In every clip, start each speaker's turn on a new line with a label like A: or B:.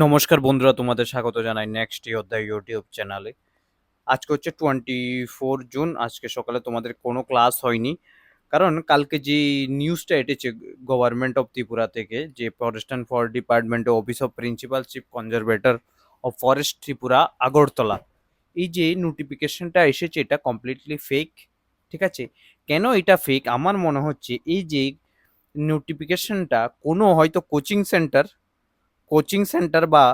A: নমস্কার বন্ধুরা, তোমাদের স্বাগত জানাই নেক্সট অধ্যায় ইউটিউব চ্যানেলে। আজকে হচ্ছে 24 জুন। আজকে সকালে তোমাদের কোনো ক্লাস হয়নি, কারণ কালকে যে নিউজটা এসেছে গভর্নমেন্ট অফ ত্রিপুরা থেকে, যে forest and for department office of principal chief conservator of forest Tripura Agartala, এই যে নোটিফিকেশনটা এসেছে এটা কমপ্লিটলি ফেক। ঠিক আছে, কেন এটা ফেক? আমার মনে হচ্ছে এই যে নোটিফিকেশনটা কোনো হয়তো কোচিং সেন্টার বা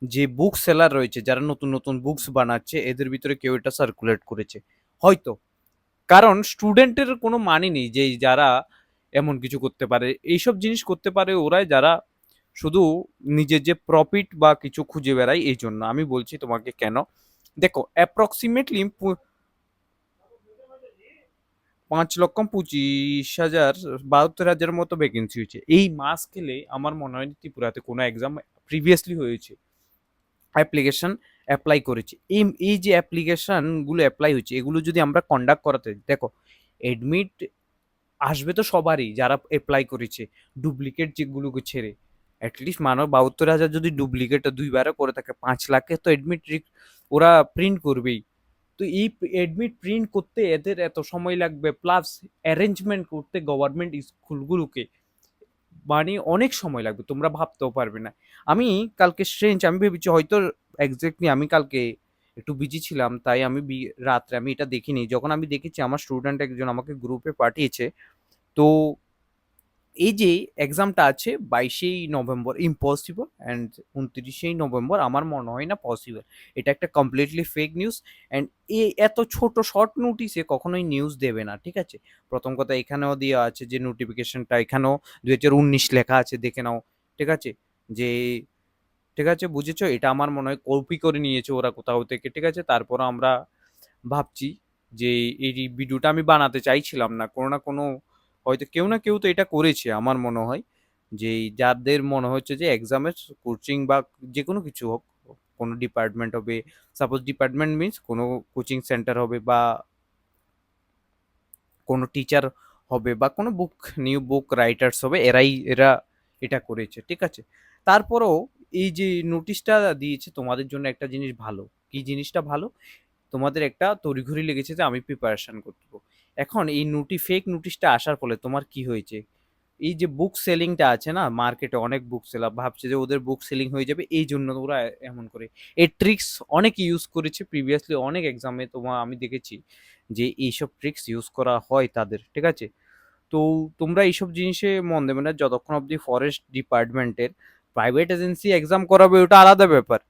A: যে বুক সেলার রয়েছে, যারা নতুন নতুন বুকস বানাচ্ছে, এদের ভিতরে কেউ এটা সার্কুলেট করেছে হয়তো। কারণ স্টুডেন্টের কোনো মানে নেই যে যারা এমন কিছু করতে পারে। এইসব জিনিস করতে পারে ওরাই, যারা শুধু নিজের যে প্রফিট বা কিছু খুঁজে বেড়ায়। এই জন্য আমি বলছি তোমাকে কেন। দেখো, অ্যাপ্রক্সিমেটলি 5,25,072 মতো ভ্যাকেন্সি হয়েছে এই মাস গেলে। আমার মনে হয় ত্রিপুরাতে কোনো এক্সাম প্রিভিয়াসলি হয়েছে, অ্যাপ্লিকেশন অ্যাপ্লাই করেছি। এই যে অ্যাপ্লিকেশনগুলো অ্যাপ্লাই হয়েছে, এগুলো যদি আমরা কন্ডাক্ট করাতে, দেখো, এডমিট আসবে তো সবারই যারা অ্যাপ্লাই করেছে, ডুপ্লিকেট যেগুলোকে ছেড়ে। অ্যাটলিস্ট মানব 72,000 যদি ডুপ্লিকেট দুইবারও করে থাকে, 5 লাখে তো এডমিট ওরা প্রিন্ট করবেই। তো এই এডমিট প্রিন্ট করতে এদের এত সময় লাগবে, প্লাস অ্যারেঞ্জমেন্ট করতে গভর্নমেন্ট স্কুলগুলোকে, মানে অনেক সময় লাগবে, তোমরা ভাবতেও পারবে না। আমি কালকে আমি ভেবেছি হয়তো এক্স্যাক্টলি, আমি কালকে একটু বিজি ছিলাম, তাই আমি রাত্রে আমি এটা দেখিনি। যখন আমি দেখেছি, আমার স্টুডেন্ট একজন আমাকে গ্রুপে পাঠিয়েছে। তো এই যে এক্সামটা আছে 22শে নভেম্বর, ইম্পসিবল। অ্যান্ড 29শে নভেম্বর আমার মনে হয় না পসিবল। এটা একটা কমপ্লিটলি ফেক নিউজ। অ্যান্ড এত ছোট শর্ট নোটিসে কখনোই নিউজ দেবে না। ঠিক আছে, প্রথম কথা এখানেও দেওয়া আছে যে নোটিফিকেশনটা, এখানেও 2019 লেখা আছে, দেখে নাও। ঠিক আছে, যে ঠিক আছে, বুঝেছো? এটা আমার মনে হয় কপি করে নিয়েছে ওরা কোথাও থেকে। ঠিক আছে, তারপর আমরা ভাবছি যে এই ভিডিওটা আমি বানাতে চাইছিলাম না, কোনো না কোনো হয়তো কেউ না কেউ তো এটা করেছে। আমার মনে হয় যে যাদের মনে হচ্ছে যে এক্সামের কোচিং বা যে কোনো কিছু হোক, কোনো ডিপার্টমেন্ট হবে, সাপোজ ডিপার্টমেন্ট মিনস কোনো কোচিং সেন্টার হবে, বা কোনো টিচার হবে, বা কোনো নিউ বুক রাইটার্স হবে, এরা এটা করেছে। ঠিক আছে, তারপরেও এই যে নোটিশটা দিয়েছে তোমাদের জন্য একটা জিনিস ভালো। কি জিনিসটা ভালো? তোমাদের একটা তড়িঘড়ি লেগেছে যে আমি প্রিপারেশন করবো। এখন এই ফেক নোটিশটা আসার ফলে তোমার কি হয়েছে? এই যে বুক সেলিংটা আছে না, মার্কেটে অনেক বুক সেলার ভাবছে যে ওদের বুক সেলিং হয়ে যাবে, এই জন্য ওরা এমন করে। এই ট্রিক্স অনেক ইউজ করেছে প্রিভিয়াসলি, অনেক এক্সামে তোমার আমি দেখেছি যে এইসব ট্রিক্স ইউজ করা হয় তাদের। ঠিক আছে, তো তোমরা এইসব জিনিসে মন দেবে না যতক্ষণ অবধি ফরেস্ট ডিপার্টমেন্টের প্রাইভেট এজেন্সি এক্সাম করাবে, ওটা আলাদা ব্যাপার।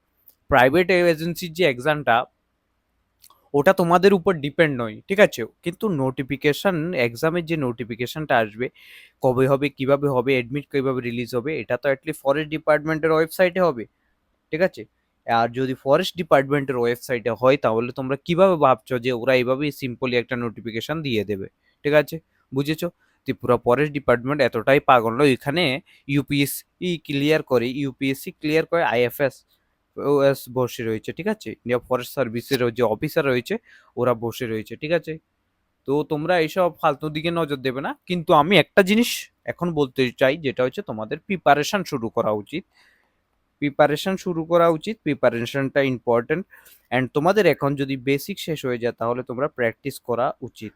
A: প্রাইভেট এজেন্সির যে এক্সামটা, ওটা তোমাদের উপর ডিপেন্ড নয়। ঠিক আছে, কিন্তু নোটিফিকেশন, এক্সামের যে নোটিফিকেশনটা আসবে, কবে হবে, কিভাবে হবে, এডমিট কিভাবে রিলিজ হবে, এটা তো অ্যাটলিস্ট ফরেস্ট ডিপার্টমেন্টের ওয়েবসাইটে হবে। ঠিক আছে, আর যদি ফরেস্ট ডিপার্টমেন্টের ওয়েবসাইটে হয়, তাহলে তোমরা কিভাবে ভাবছো যে ওরা এইভাবেই সিম্পলি একটা নোটিফিকেশন দিয়ে দেবে? ঠিক আছে, বুঝেছো? ত্রিপুরা ফরেস্ট ডিপার্টমেন্ট এতটাই পাগল নয়, এখানে ইউপিএসসি ক্লিয়ার করে আইএফএস ওএস বসে রয়েছে। ঠিক আছে, ইন্ডিয়া ফরেস্ট সার্ভিসের যে অফিসার রয়েছে, ওরা বসে রয়েছে। ঠিক আছে, তো তোমরা এইসব ফালতু দিকে নজর দেবে না। কিন্তু আমি একটা জিনিস এখন বলতে চাই, যেটা হচ্ছে তোমাদের প্রিপারেশন শুরু করা উচিত। প্রিপারেশনটা ইম্পর্টেন্ট। অ্যান্ড তোমাদের এখন যদি বেসিক শেষ হয়ে যায়, তাহলে তোমরা প্র্যাকটিস করা উচিত।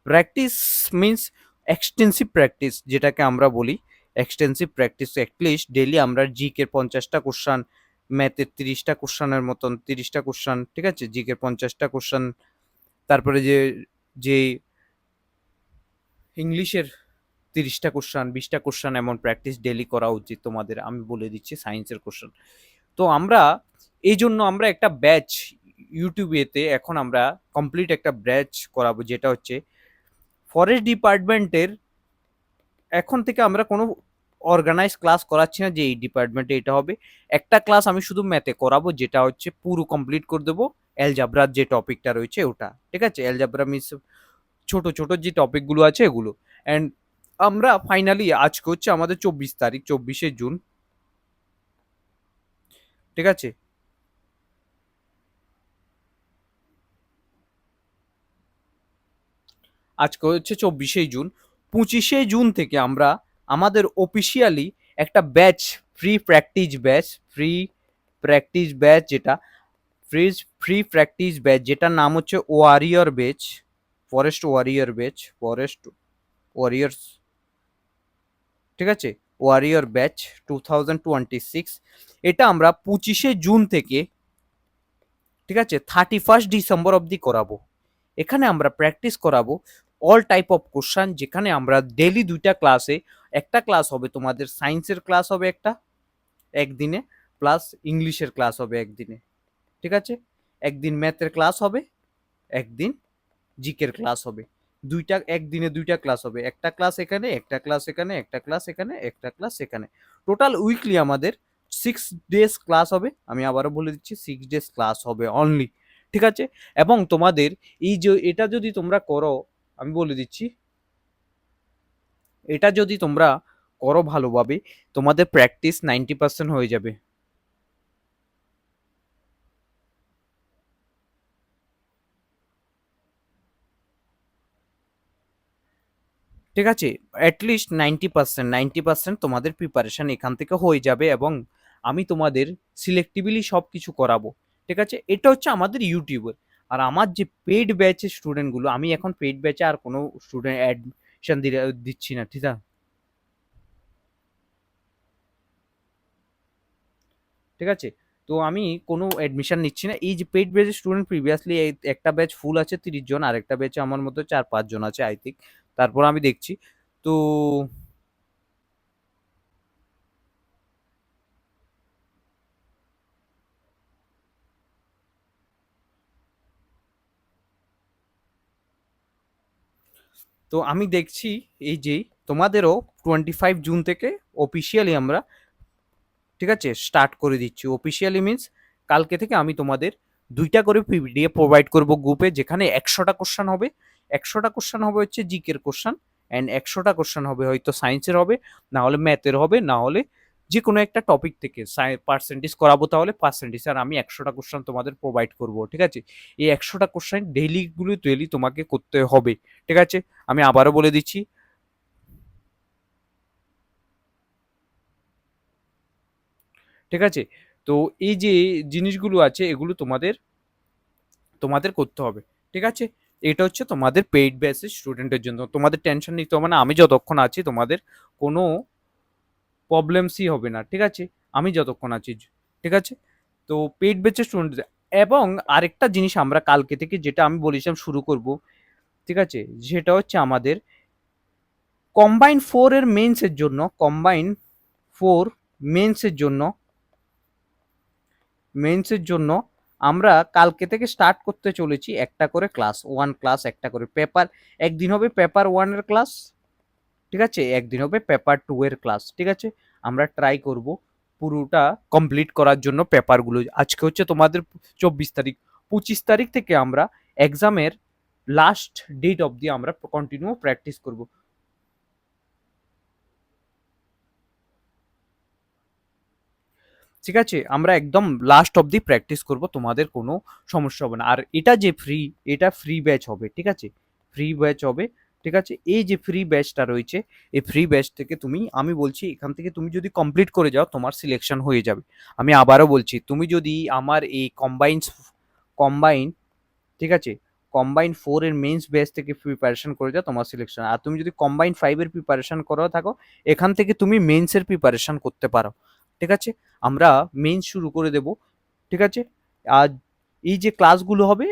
A: প্র্যাকটিস মিনস এক্সটেন্সিভ প্র্যাকটিস, যেটাকে আমরা বলি এক্সটেন্সিভ প্র্যাকটিস। অ্যাটলিস্ট ডেলি আমরা জিকে 50টা কোশ্চান, ম্যাথের 30টা কোশ্চানের মতন 30টা কোশ্চান, ঠিক আছে, জিকে 50টা কোশ্চান, তারপরে যে ইংলিশের 30টা কোশ্চান, 20টা কোশ্চান, এমন প্র্যাকটিস ডেলি করা উচিত তোমাদের। আমি বলে দিচ্ছি সায়েন্সের কোশ্চান। তো আমরা এই জন্য আমরা একটা ব্যাচ ইউটিউবেতে এখন আমরা কমপ্লিট একটা ব্যাচ করাবো, যেটা হচ্ছে ফরেস্ট ডিপার্টমেন্টের। এখন থেকে আমরা কোনো অর্গানাইজ ক্লাস করাচ্ছি না যে এই ডিপার্টমেন্টে এটা হবে। একটা ক্লাস আমি শুধু ম্যাথে করাবো, যেটা হচ্ছে পুরো কমপ্লিট করে দেবো অ্যালজাব্রার যে টপিকটা রয়েছে ওটা। ঠিক আছে, অ্যালজাব্রা মিস ছোট ছোট যে টপিকগুলো আছে এগুলো। অ্যান্ড আমরা ফাইনালি, আজকে হচ্ছে আমাদের 24 তারিখ, 24শে জুন। ঠিক আছে, আজকে হচ্ছে 24শে জুন। 25শে জুন থেকে আমরা আমাদের অফিসিয়ালি একটা batch free practice batch, free practice batch যেটা ফ্রি ফ্রি প্র্যাকটিস ব্যাচ যেটার নাম হচ্ছে warrior batch, forest warrior batch, forest warriors, ঠিক আছে, ওয়ারিয়র ব্যাচ 2026। এটা আমরা 25শে জুন থেকে, ঠিক আছে, 31 ডিসেম্বর অবধি করাবো। এখানে আমরা প্র্যাকটিস করাবো অল টাইপ অফ কোশ্চান, যেখানে আমরা ডেলি 2টা ক্লাসে, একটা ক্লাস হবে তোমাদের সায়েন্সের ক্লাস হবে একটা একদিনে, প্লাস ইংলিশের ক্লাস হবে একদিনে, ঠিক আছে, একদিন ম্যাথের ক্লাস হবে, একদিন জিকের ক্লাস হবে, একদিনে 2টা ক্লাস হবে, একটা ক্লাস এখানে, একটা ক্লাস এখানে, একটা ক্লাস এখানে, একটা ক্লাস এখানে। টোটাল উইকলি আমাদের 6 ডেজ ক্লাস হবে। আমি আবারও বলে দিচ্ছি 6 ডেজ ক্লাস হবে অনলি, ঠিক আছে। এবং তোমাদের এই যে এটা যদি তোমরা করো, আমি বলে দিচ্ছি, এটা যদি তোমরা করো ভালোভাবে, তোমাদের প্র্যাকটিস 90% হয়ে যাবে, ঠিক আছে। অ্যাটলিস্ট 90% তোমাদের প্রিপারেশন এখান থেকে হয়ে যাবে, এবং আমি তোমাদের সিলেক্টিভলি সব কিছু করাবো, ঠিক আছে। এটা হচ্ছে আমাদের ইউটিউবের। আর আমার যে পেইড ব্যাচের স্টুডেন্টগুলো, আমি এখন পেইড ব্যাচে আর কোনো স্টুডেন্ট অ্যাডমিশন দিচ্ছি না, ঠিক আছে, ঠিক আছে। তো আমি কোনো অ্যাডমিশন নিচ্ছি না। এই যে পেইড ব্যাচের স্টুডেন্ট প্রিভিয়াসলি একটা ব্যাচ ফুল আছে 30 জন, আর একটা ব্যাচে আমার মতো 4-5 জন আছে আই থিঙ্ক। তারপর আমি দেখছি। তো তো আমি দেখছি এই যে তোমাদেরও 25 জুন থেকে অফিসিয়ালি আমরা, ঠিক আছে, স্টার্ট করে দিচ্ছি। অফিসিয়ালি মিনস কালকে থেকে আমি তোমাদের 2টা করে পিডিএফ প্রোভাইড করব গ্রুপে, যেখানে 100টা কোশ্চেন হবে। 100টা কোশ্চেন হবে হচ্ছে জিকের কোশ্চেন, অ্যান্ড 100টা কোশ্চেন হবে হয়তো সায়েন্সের হবে, না হলে ম্যাথের হবে, না হলে যে কোনো একটা টপিক থেকে পার্সেন্টেজ করাবো, তাহলে পার্সেন্টেজ। আর আমি 100টা কোশ্চেন তোমাদের প্রোভাইড করব, ঠিক আছে। এই 100টা কোশ্চেন ডেইলি তোমাকে করতে হবে, ঠিক আছে। আমি আবারও বলে দিচ্ছি, ঠিক আছে। তো এই যে জিনিসগুলো আছে, এগুলো তোমাদের তোমাদের করতে হবে, ঠিক আছে। এটা হচ্ছে তোমাদের পেইড ব্যাচের স্টুডেন্টের জন্য, তোমাদের টেনশন নিতে হবে না। আমি যতক্ষণ আছি তোমাদের কোনো প্রবলেমসই হবে না, ঠিক আছে, আমি যতক্ষণ আছি, ঠিক আছে। তো পেইড ব্যাচের স্টুডেন্ট, এবং আরেকটা জিনিস আমরা কালকে থেকে যেটা আমি বলেছিলাম শুরু করব, ঠিক আছে, যেটা হচ্ছে আমাদের কম্বাইন 4 মেন্সের জন্য মেন্সের জন্য আমরা কালকে থেকে স্টার্ট করতে চলেছি একটা করে ক্লাস, 1 ক্লাস একটা করে পেপার। একদিন হবে পেপার 1 এর ক্লাস, ঠিক আছে, একদিন হবে পেপার 2 এর ক্লাস, ঠিক আছে। আমরা ট্রাই করব পুরোটা কমপ্লিট করার জন্য পেপারগুলো। আজকে হচ্ছে তোমাদের 24 তারিখ, 25 তারিখ থেকে আমরা এক্সামের লাস্ট ডেট অবধি আমরা কন্টিনিউ প্র্যাকটিস করব, ঠিক আছে। আমরা একদম লাস্ট অবধি প্র্যাকটিস করব, তোমাদের কোনো সমস্যা হবে না। আর এটা যে এটা ফ্রি ব্যাচ হবে, ঠিক আছে, ফ্রি ব্যাচ হবে, ঠিক আছে। এই যে ফ্রি ব্যাচটা রয়েছে, এই ফ্রি ব্যাচ থেকে তুমি, আমি বলছি এখান থেকে তুমি যদি কমপ্লিট করে যাও তোমার সিলেকশন হয়ে যাবে। আমি আবারও বলছি, তুমি যদি আমার এই কম্বাইন, ঠিক আছে, কম্বাইন 4 এর মেন্স ব্যাচ থেকে প্রিপারেশন করে যাও, তোমার সিলেকশন। আর তুমি যদি কম্বাইন 5 এর প্রিপারেশন করো থাকো, এখান থেকে তুমি মেন্সের প্রিপারেশন করতে পারো, ঠিক আছে। আমরা মেন্স শুরু করে দেব, ঠিক আছে। আর এই যে ক্লাসগুলো হবে,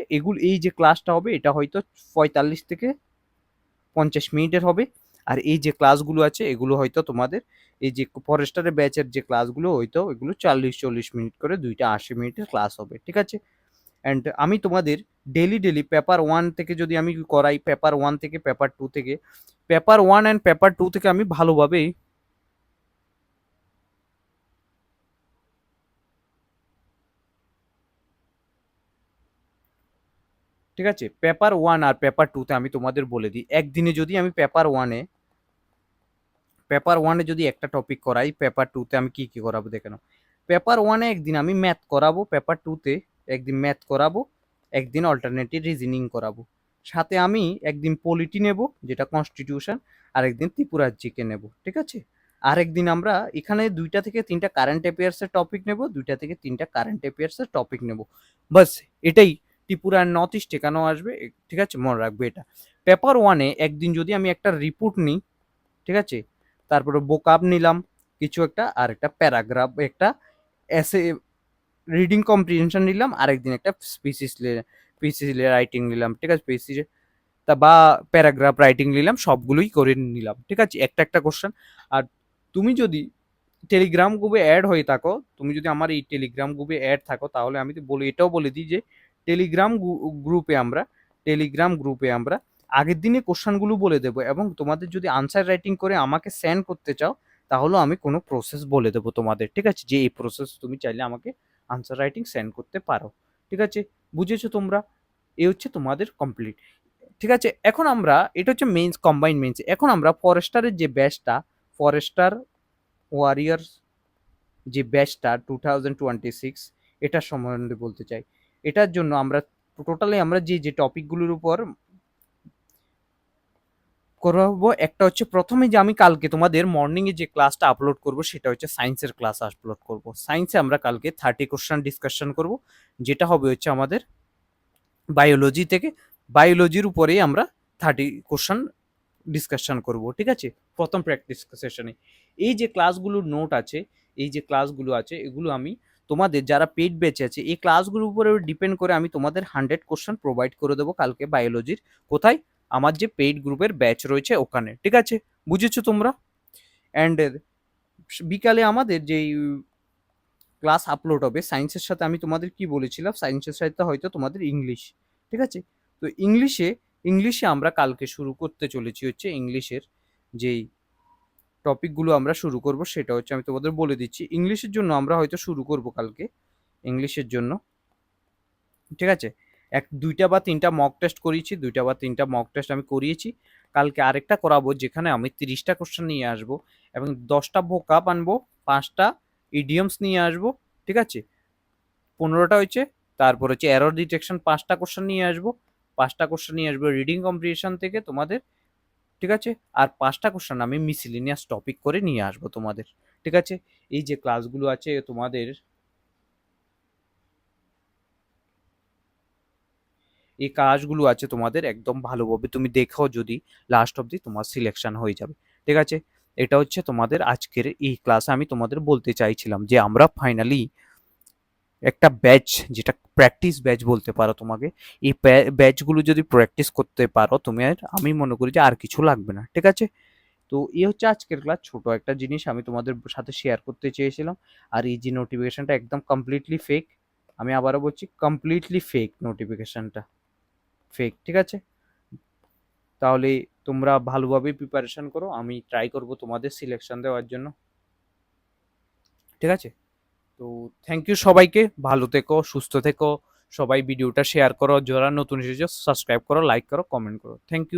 A: এই যে ক্লাসটা হবে, এটা হয়তো 45 থেকে 50 মিনিটের হবে। আর এই যে ক্লাসগুলো আছে, এগুলো হয়তো তোমাদের এই যে ফরেস্টারের ব্যাচের যে ক্লাসগুলো, হয়তো এগুলো 40-40 মিনিট করে, 2টা 80 মিনিটের ক্লাস হবে, ঠিক আছে। অ্যান্ড আমি তোমাদের ডেলি পেপার 1 থেকে যদি আমি করাই, পেপার 1 থেকে পেপার 2 থেকে, পেপার 1 অ্যান্ড পেপার 2 থেকে আমি ভালোভাবেই, ঠিক আছে, পেপার 1 আর পেপার 2 তে আমি তোমাদের বলে দিই, একদিনে যদি আমি পেপার 1-এ যদি একটা টপিক করাই, পেপার 2-তে আমি কি কি করাবো দেখে নাও। পেপার 1-এ একদিন আমি ম্যাথ করাবো, পেপার 2-তে একদিন ম্যাথ করাবো, একদিন অল্টারনেটিভ রিজনিং করাবো, সাথে আমি একদিন পলিটি নেব যেটা কনস্টিটিউশন, আর একদিন ত্রিপুরার জিকে নেব, ঠিক আছে। আরেকদিন আমরা এখানে 2টা থেকে 3টা কারেন্ট অ্যাফেয়ার্সের টপিক নেব, 2টা থেকে 3টা কারেন্ট অ্যাফেয়ার্সের টপিক নেব। বাস এটাই ত্রিপুরা আর নর্থ ইস্টে কেন আসবে, ঠিক আছে, মনে রাখবে এটা। পেপার 1-এ একদিন যদি আমি একটা রিপোর্ট নিই, ঠিক আছে, তারপরে বোকাব নিলাম কিছু একটা, আর একটা প্যারাগ্রাফ, একটা এসে রিডিং কম্প্রিহেনশন নিলাম, আরেকদিন একটা স্পিসিস রাইটিং নিলাম, ঠিক আছে, স্পিসিস তা বা প্যারাগ্রাফ রাইটিং নিলাম, সবগুলোই করে নিলাম, ঠিক আছে, একটা একটা কোশ্চেন। আর তুমি যদি টেলিগ্রাম গ্রুপে অ্যাড হয়ে থাকো, তুমি যদি আমার এই টেলিগ্রাম গ্রুপে অ্যাড থাকো, তাহলে আমি তো বলি, এটাও বলে দিই যে টেলিগ্রাম গ্রুপে আমরা আগের দিনে কোশ্চেনগুলো বলে দেবো, এবং তোমাদের যদি আনসার রাইটিং করে আমাকে সেন্ড করতে চাও, তাহলেও আমি কোনো প্রসেস বলে দেবো তোমাদের, ঠিক আছে, যে এই প্রসেস তুমি চাইলে আমাকে আনসার রাইটিং সেন্ড করতে পারো, ঠিক আছে, বুঝেছো তোমরা? এই হচ্ছে তোমাদের কমপ্লিট, ঠিক আছে। এখন আমরা, এটা হচ্ছে মেইনস, কম্বাইন্ড মেইনস। এখন আমরা ফরেস্টারের যে ব্যাচটা, ফরেস্টার ওয়ারিয়ার্স যে ব্যাচটা 2026, এটার সম্বন্ধে বলতে চাই। এটার জন্য আমরা টোটালি আমরা যে যে টপিকগুলোর উপর করবো, একটা হচ্ছে প্রথমে যে আমি কালকে তোমাদের মর্নিংয়ে যে ক্লাসটা আপলোড করব, সেটা হচ্ছে সায়েন্সের ক্লাস আপলোড করব। সায়েন্সে আমরা কালকে 30 কোশ্চেন ডিসকাশন করব, যেটা হবে হচ্ছে আমাদের বায়োলজি থেকে। বায়োলজির উপরেই আমরা 30 কোশ্চেন ডিসকাশন করব, ঠিক আছে, প্রথম প্র্যাকটিস সেশনে। এই যে ক্লাসগুলোর নোট আছে, এই যে ক্লাসগুলো আছে, এগুলো আমি তোমাদের যারা পেইড ব্যাচে আছে, এই ক্লাসগুলোর উপরে ডিপেন্ড করে আমি তোমাদের 100 কোশ্চেন প্রোভাইড করে দেবো কালকে বায়োলজির। কোথায়? আমার যে পেইড গ্রুপের ব্যাচ রয়েছে ওখানে, ঠিক আছে, বুঝেছো তোমরা? অ্যান্ড বিকালে আমাদের যেই ক্লাস আপলোড হবে সায়েন্সের সাথে, আমি তোমাদের কি বলেছিলাম, সায়েন্সের সাথে হয়তো তোমাদের ইংলিশ, ঠিক আছে। তো ইংলিশে আমরা কালকে শুরু করতে চলেছি হচ্ছে ইংলিশের যেই টপিকগুলো আমরা শুরু করব, সেটা হচ্ছে আমি তোমাদের বলে দিচ্ছি। ইংলিশের জন্য আমরা হয়তো শুরু করব কালকে ইংলিশের জন্য, ঠিক আছে। 2টা বা 3টা মক টেস্ট করিয়েছি, 2টা বা 3টা মক টেস্ট আমি করিয়েছি। কালকে আরেকটা করাবো, যেখানে আমি 30টা কোশ্চেন নিয়ে আসবো, এবং 10টা ভোকাব আনবো, 5টা ইডিয়মস নিয়ে আসবো, ঠিক আছে, 15টা হচ্ছে। তারপর হচ্ছে এরর ডিটেকশন 5টা কোশ্চেন নিয়ে আসবো, 5টা কোশ্চেন নিয়ে আসবো রিডিং কম্প্রিহেনশন থেকে তোমাদের, ঠিক আছে। আর 5টা কোশ্চেন আমি মিসিলিনিয়াস টপিক করে নিয়ে আসবো তোমাদের, ঠিক আছে। এই যে ক্লাসগুলো আছে তোমাদের, এই কাজগুলো আছে তোমাদের একদম ভালোভাবে তুমি দেখো, যদি লাস্ট অবধি তোমার সিলেকশন হয়ে যাবে, ঠিক আছে। এটা হচ্ছে তোমাদের আজকের এই ক্লাস। আমি তোমাদের বলতে চাইছিলাম যে আমরা ফাইনালি একটা ব্যাচ, যেটা প্র্যাকটিস ব্যাচ বলতে পারো তোমাকে, এই ব্যাচগুলো যদি প্র্যাকটিস করতে পারো তুমি, আর আমি মনে করি যে আর কিছু লাগবে না, ঠিক আছে। তো এই হচ্ছে আজকের ক্লাস, ছোট একটা জিনিস আমি তোমাদের সাথে শেয়ার করতে চেয়েছিলাম। আর এই যে নোটিফিকেশনটা একদম কমপ্লিটলি ফেক, আমি আবারও বলছি, কমপ্লিটলি ফেক নোটিফিকেশনটা, ফেক, ঠিক আছে। তাহলে তোমরা ভালোভাবে প্রিপারেশন করো, আমি ট্রাই করব তোমাদের সিলেকশন দেওয়ার জন্য, ঠিক আছে। তো থ্যাংক ইউ সবাইকে, ভালো থেকো, সুস্থ থেকো, সবাই ভিডিওটা শেয়ার করো, যারা নতুন এসেছো সাবস্ক্রাইব করো, লাইক করো, কমেন্ট করো, থ্যাংক ইউ।